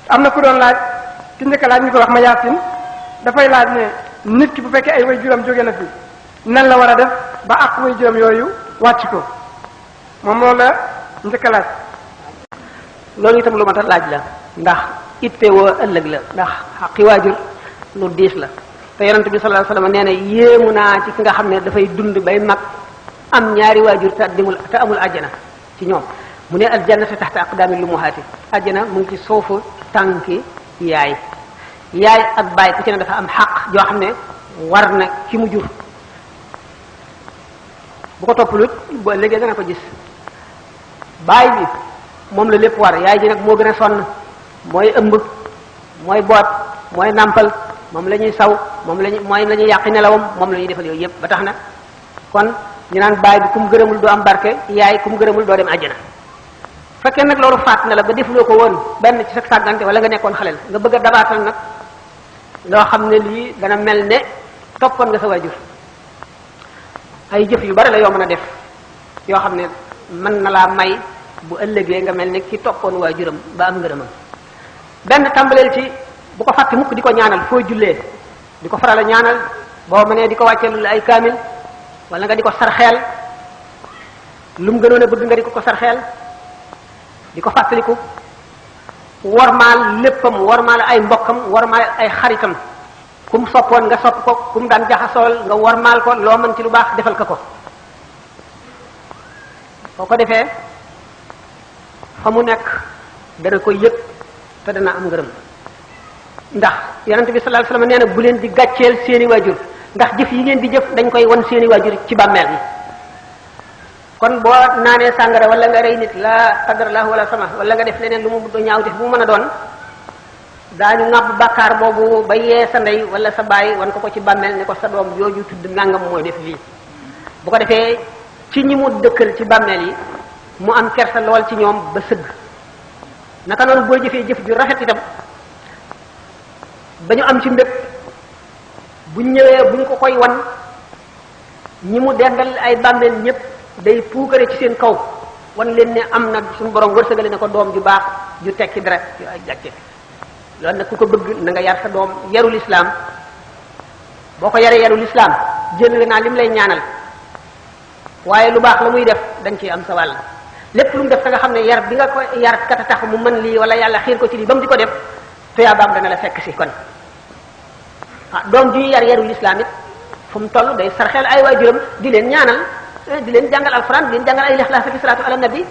am na ku doon laaj ki njëkk laaj ñu ko wax ma yaasin dafay laaj ne nit ki bu fekkee ay way juram jóge na fi nan la war a def ba ak way juram yooyu wàcc ko moom loolu la njëkk laaj. loolu itam lu mat a laaj la ndax itte woo ëllëg la ndax xaqi waajur lu diis la te yonent bi sallallahu alayhi wasallam nee na yéemu naa ci ki nga xam ne dafay dund bay mag am ñaari waajur te amul àjjana ci ñoom mu ne aljannatu taxta aqdaamil ummahaati àjjana mu ngi ci suufu tànki yaay ak baay ku ci ne dafa am xaq joo xam ne war na ki mu jur bu ko toppalut bu ëllëgee dana ko gis baay bi moom la lépp war yaay ji nag moo gën a sonn mooy ëmb mooy boot mooy nàmpal moom la ñuy saw moom la ñuy yàqi nelawam moom la ñuy defal yooyu yëpp ba tax na kon ñu naan baay bi ku mu gërëmul doo am barke yaay ku mu gërëmul doo dem àjjana fekkee nag loolu faat na la ba defuloo ko woon benn ci sa sàggante wala nga nekkoon xaleel nga bëgg a dabaatal nag loo xam ne lii dana mel ne toppoon nga sa waajur ay jëf yu bari la yoo mën a def yoo xam ne mën na laa may bu ëllëgee nga mel ne ki toppoon waajuram ba am ngërëmam benn tàmbaleel ci bu ko fàtte mukk di ko ñaanal foo jullee di ko faral a ñaanal boo mënee di ko wàcceelul ay kaamil wala nga di ko sarxeel lu mu gënoon a bëgg nga di ko sarxeel di ko fàttaliku wormaal léppam wormaal ay mbokkam wormaal ay xaritam ku mu soppoon nga sopp ko ku mu daan jaxasool nga wormaal ko loo mën ci lu baax defal ko boo ko defee fa mu nekk dana ko yëg te dana am ngërëm ndax yonent bi sallallahu alayhi wasallam nee na bu leen di gàcceel seeni waajur ndax jëf yi ngeen di jëf dañ koy won seeni waajur ci bàmmeel bi kon boo naanee sàngara wala nga rey nit la qadarallahu wala sama wala nga def leneen lu mu ñaaw def bu mu mën a doon daañu ŋàbb bàkkaar boobu ba yee sa ndey wala sa baay wan ko ci bàmmeel ne ko sa doom jooju tudd nangam mooy def lii bu ko defee ci ñi mu dëkkal ci bàmmeel yi mu am kersa lool ci ñoom ba sëgg naka noonu boo jëfee jëf ju rafet itam ba ñu am ci mbépp bu ñëwee bu ñu ko koy wan ñi mu dendal ay bàmmeel ñëpp day puukare ci seen kaw wan leen ne am na suñu borom wërsëgale ne ko doom ju baax ju tekki dara yu ay gàcce loolu nag ku ko bëgg na nga yar sa doom yarul islam boo ko yaree yarul islam jël naa lim lay ñaanal waaye lu baax la muy def dañ ciy am sa wàll lépp lu mu def da nga xam ne yar bi nga ko yar kata tax mu mën lii wala yàlla xiir ko ci lii ba mu di ko def tuyaabaam dana la fekk si kon doom ji yar yarul islam it fu mu toll day sarxeel ay waajuram di leen ñaanal di leen jàngal alxuraan di leen jàngal ay lixlaas ak salaatu ala nabi